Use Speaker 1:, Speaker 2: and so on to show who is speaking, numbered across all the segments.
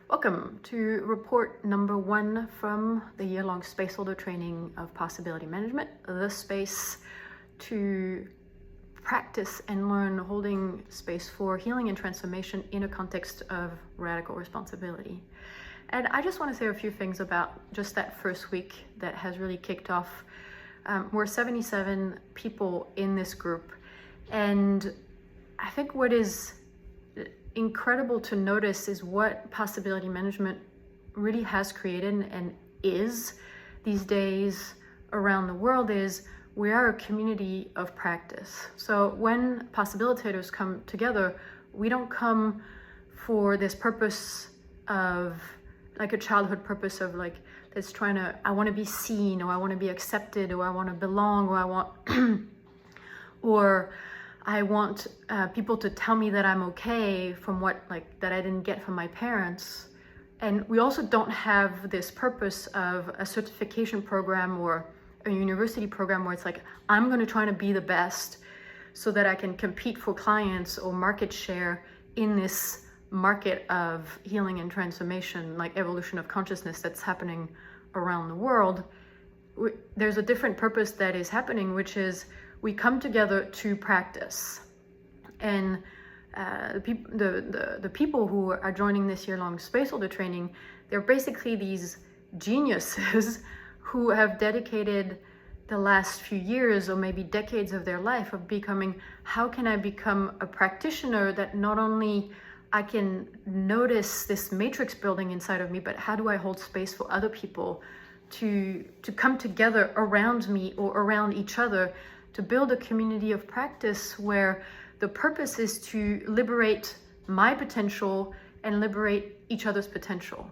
Speaker 1: Welcome to report number 1 from the Year Long Spaceholder Training of Possibility Management, the space to practice and learn holding space for healing and transformation in a context of radical responsibility. And I just want to say a few things about just that first week that has really kicked off. We're 77 people in this group, and I think what is incredible to notice is what possibility management really has created and is these days around the world is we are a community of practice. So when possibilitators come together, we don't come for this purpose of like a childhood purpose of like that's trying to, I want to be seen, or I want to be accepted, or I want to belong, or I want or I want people to tell me that I'm okay from what like that I didn't get from my parents. And we also don't have this purpose of a certification program or a university program where it's like I'm going to try to be the best so that I can compete for clients or market share in this market of healing and transformation, like evolution of consciousness that's happening around the world. There's a different purpose that is happening, which is we come together to practice. And the people who are joining this year-long spaceholder training, they're basically these geniuses who have dedicated the last few years or maybe decades of their life of becoming, how can I become a practitioner that not only I can notice this matrix building inside of me, but how do I hold space for other people to come together around me or around each other to build a community of practice where the purpose is to liberate my potential and liberate each other's potential.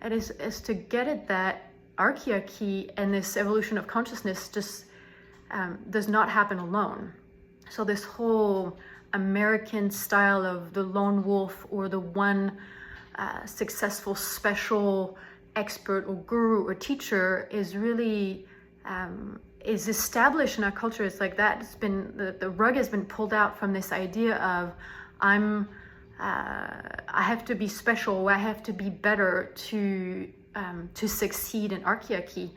Speaker 1: And is to get at that Archiarchy and this evolution of consciousness just does not happen alone. So this whole American style of the lone wolf or the one successful special expert or guru or teacher is really is established in our culture. It's like that. It's been the rug has been pulled out from this idea of I have to be special, I have to be better to succeed in Archiarchy,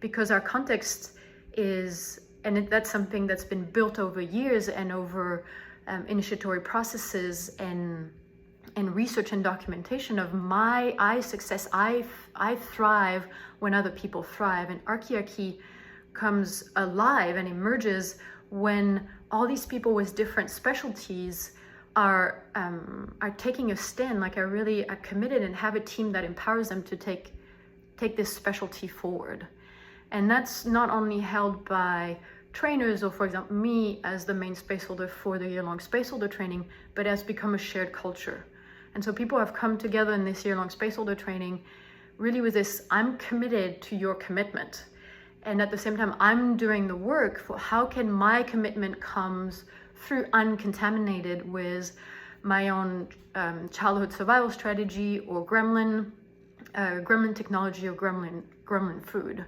Speaker 1: because our context is, and that's something that's been built over years and over initiatory processes and research and documentation of I success, I thrive when other people thrive. And Archiarchy comes alive and emerges when all these people with different specialties are taking a stand, like are committed and have a team that empowers them to take this specialty forward. And that's not only held by trainers or, for example, me as the main spaceholder for the year-long spaceholder training, but has become a shared culture. And so people have come together in this year-long spaceholder training really with this, I'm committed to your commitment. And at the same time, I'm doing the work for how can my commitment comes through uncontaminated with my own childhood survival strategy or gremlin technology or gremlin food.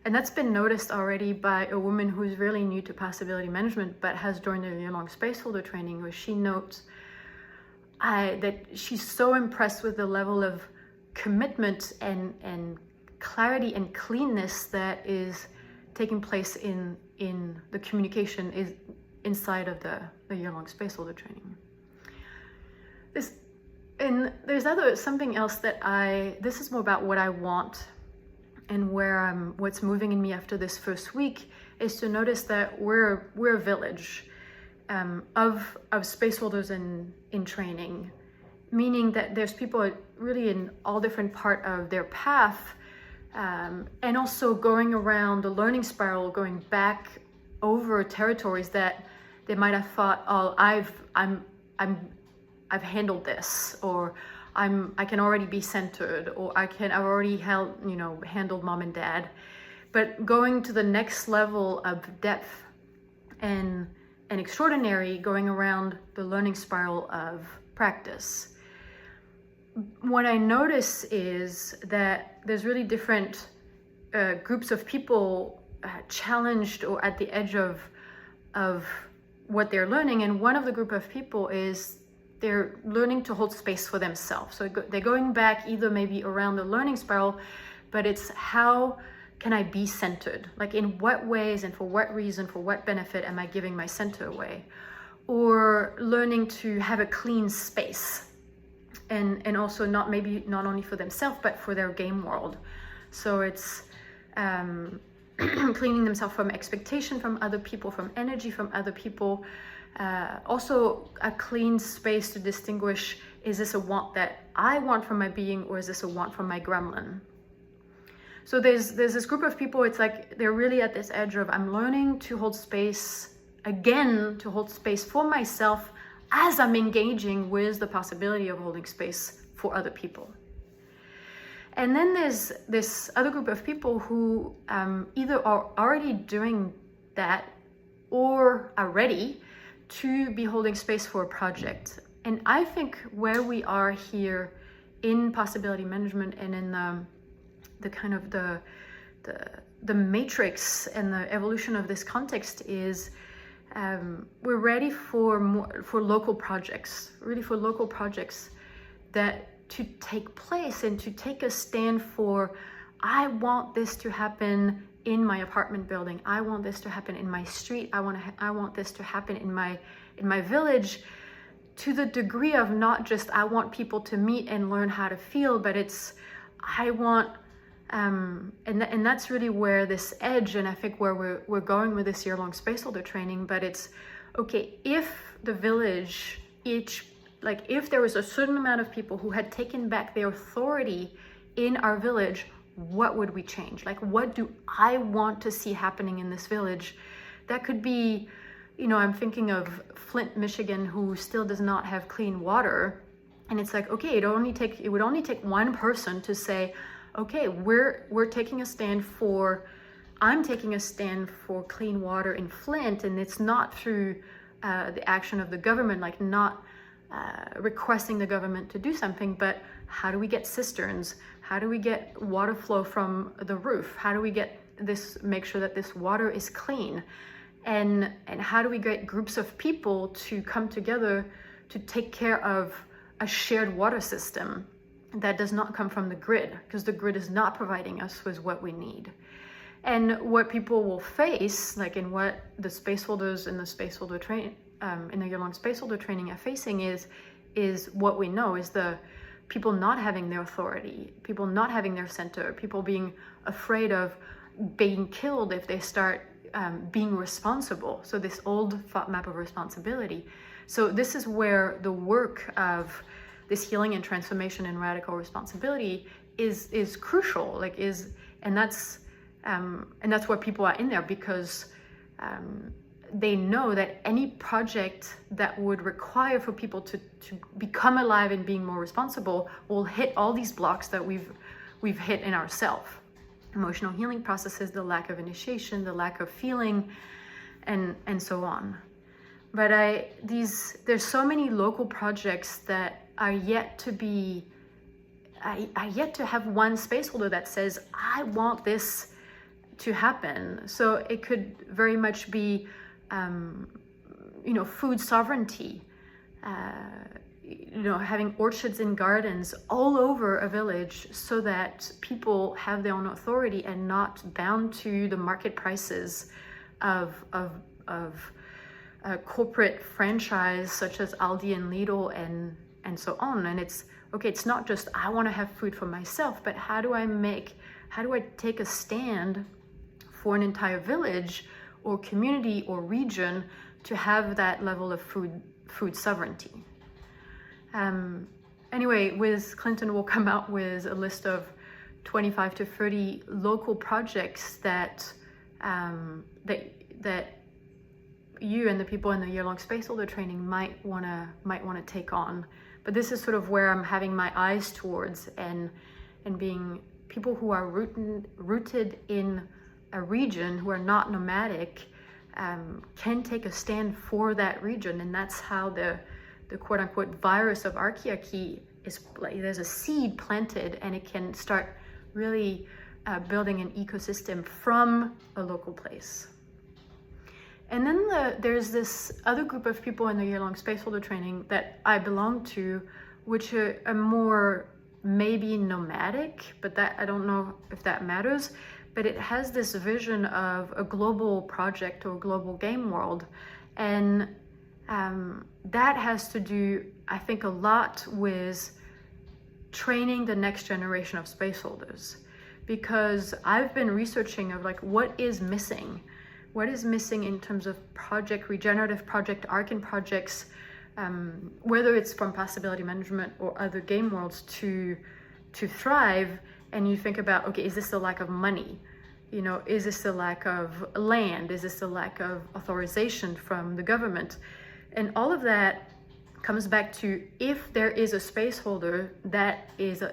Speaker 1: And that's been noticed already by a woman who's really new to possibility management, but has joined the year-long spaceholder training, where she notes that she's so impressed with the level of commitment and clarity and cleanness that is taking place in the communication is inside of the year-long spaceholder training. There's something else that this is more about what I want and what's moving in me after this first week is to notice that we're a village of spaceholders in training, meaning that there's people really in all different part of their path, and also going around the learning spiral, going back over territories that they might have thought, oh, I've handled this, or I can already be centered, or I've already handled mom and dad. But going to the next level of depth and extraordinary, going around the learning spiral of practice. What I notice is that there's really different groups of people challenged or at the edge of what they're learning. And one of the group of people is they're learning to hold space for themselves. So they're going back either maybe around the learning spiral, but it's how can I be centered? Like in what ways and for what reason, for what benefit am I giving my center away? Or learning to have a clean space, and also not only for themselves, but for their game world. So it's cleaning themselves from expectation from other people, from energy from other people. Also a clean space to distinguish, is this a want that I want from my being, or is this a want from my gremlin? So there's this group of people, it's like they're really at this edge of, I'm learning to hold space again, to hold space for myself as I'm engaging with the possibility of holding space for other people. And then there's this other group of people who either are already doing that or are ready to be holding space for a project. And I think where we are here in possibility management and in the kind of the matrix and the evolution of this context is we're ready for local projects, really for local projects that to take place and to take a stand for, I want this to happen in my apartment building. I want this to happen in my street. I want this to happen in my village, to the degree of not just I want people to meet and learn how to feel, but it's I want and that's really where this edge, and I think where we're going with this year-long spaceholder training. But it's okay, if the village if there was a certain amount of people who had taken back their authority in our village, what would we change? Like, what do I want to see happening in this village? That could be, I'm thinking of Flint, Michigan, who still does not have clean water. And it's like, okay, it would only take one person to say, okay, we're taking a stand for, I'm taking a stand for clean water in Flint, and it's not through the action of the government, like not requesting the government to do something, but how do we get cisterns? How do we get water flow from the roof? How do we make sure that this water is clean? And how do we get groups of people to come together to take care of a shared water system that does not come from the grid, because the grid is not providing us with what we need. And what people will face, like in what the spaceholders in the spaceholder training, in the year-long spaceholder training are facing is what we know is the people not having their authority, people not having their center, people being afraid of being killed if they start being responsible. So this old thought map of responsibility. So this is where the work of this healing and transformation and radical responsibility is crucial. And that's why people are in there, because they know that any project that would require for people to become alive and being more responsible will hit all these blocks that we've hit in ourselves. Emotional healing processes, the lack of initiation, the lack of feeling, and so on. But there's so many local projects that are yet to have one spaceholder that says, I want this to happen. So it could very much be food sovereignty, having orchards and gardens all over a village so that people have their own authority and not bound to the market prices of corporate franchise such as Aldi and Lidl and so on. And it's not just I want to have food for myself, but how do I take a stand for an entire village or community or region to have that level of food sovereignty. Anyway, with Clinton, we'll come out with a list of 25 to 30 local projects that you and the people in the year-long spaceholder training might want to take on. But this is sort of where I'm having my eyes towards, and being people who are rooted in a region, who are not nomadic, can take a stand for that region. And that's how the quote-unquote virus of Archiarchy is, like, there's a seed planted and it can start really building an ecosystem from a local place. And then there's this other group of people in the year-long spaceholder training that I belong to, which are more maybe nomadic, but that I don't know if that matters. But it has this vision of a global project or global game world. And that has to do, I think, a lot with training the next generation of spaceholders. Because I've been researching of like, what is missing? What is missing in terms of project, regenerative project, Archan projects, whether it's from possibility management or other game worlds to thrive. And you think about, okay, is this a lack of money? You know, is this a lack of land? Is this a lack of authorization from the government? And all of that comes back to, if there is a spaceholder that is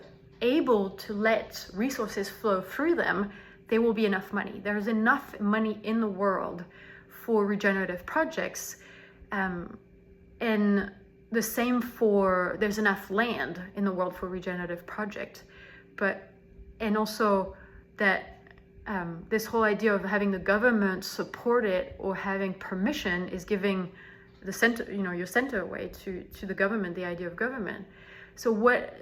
Speaker 1: able to let resources flow through them, there will be enough money. There's enough money in the world for regenerative projects. And the same for, there's enough land in the world for regenerative project. And also that this whole idea of having the government support it or having permission is giving the center, you know, your center away to the government, the idea of government. So what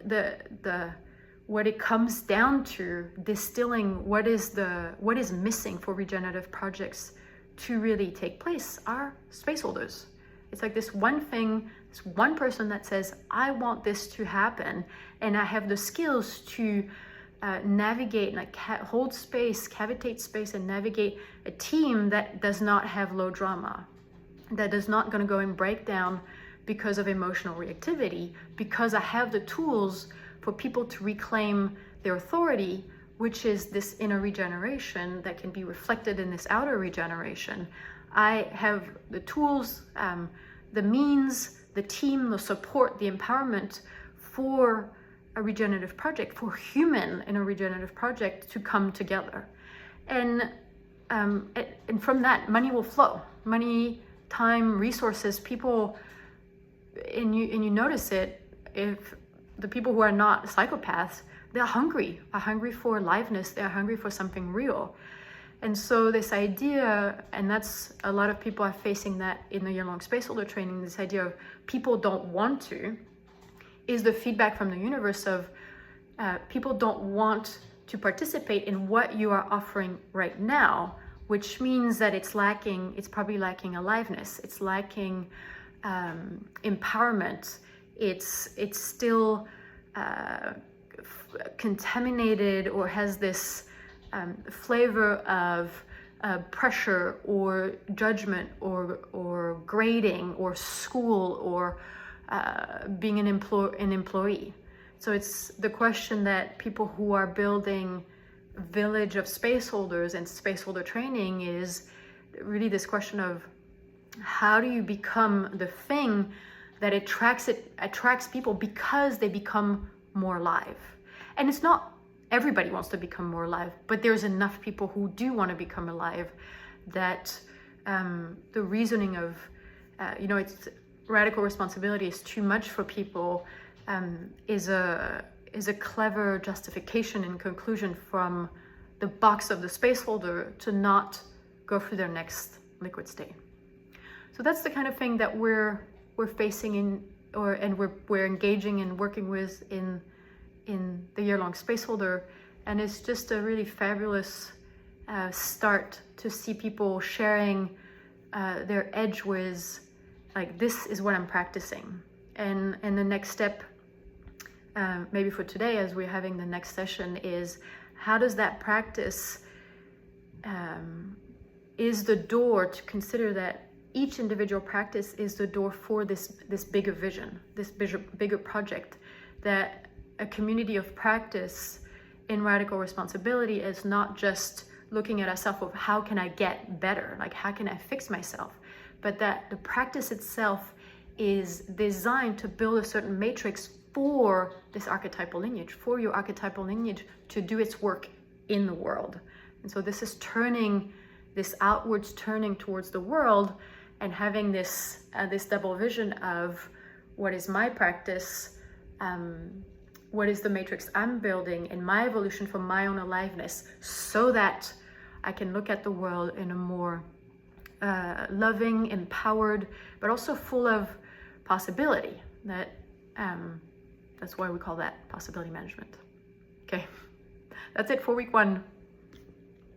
Speaker 1: it comes down to, distilling what is missing for regenerative projects to really take place are spaceholders. It's like this one thing, this one person that says, I want this to happen, and I have the skills to navigate, like hold space, cavitate space, and navigate a team that does not have low drama, that is not going to go and break down because of emotional reactivity, because I have the tools for people to reclaim their authority, which is this inner regeneration that can be reflected in this outer regeneration. I have the tools, the means, the team, the support, the empowerment for a regenerative project, for human in a regenerative project to come together. And from that, money will flow. Money, time, resources, people, and you notice it, if the people who are not psychopaths, they're hungry for aliveness, they're hungry for something real. And so this idea, and that's a lot of people are facing that in the year-long spaceholder training, this idea of people don't want to, is the feedback from the universe of people don't want to participate in what you are offering right now, which means that it's probably lacking aliveness, it's lacking empowerment, it's still contaminated or has this flavor of pressure or judgment or grading or school or being an employee. So it's the question that people who are building village of spaceholders and spaceholder training is really this question of how do you become the thing that attracts people because they become more alive. And it's not everybody wants to become more alive, but there's enough people who do want to become alive that the reasoning of, it's radical responsibility is too much for people is a clever justification and conclusion from the box of the spaceholder to not go through their next liquid state. So that's the kind of thing that we're facing and we're engaging and working with in the year-long spaceholder, and it's just a really fabulous start to see people sharing their edge with, like, this is what I'm practicing. And the next step, maybe for today, as we're having the next session, is how does that practice is the door to consider that each individual practice is the door for this bigger vision, this bigger project, that a community of practice in radical responsibility is not just looking at ourselves of how can I get better, like how can I fix myself, but that the practice itself is designed to build a certain matrix for this archetypal lineage, for your archetypal lineage to do its work in the world. And so this is turning, this outwards turning towards the world and having this double vision of what is my practice, what is the matrix I'm building in my evolution for my own aliveness, so that I can look at the world in a more loving, empowered, but also full of possibility. That's why we call that possibility management. Okay, that's it for week 1.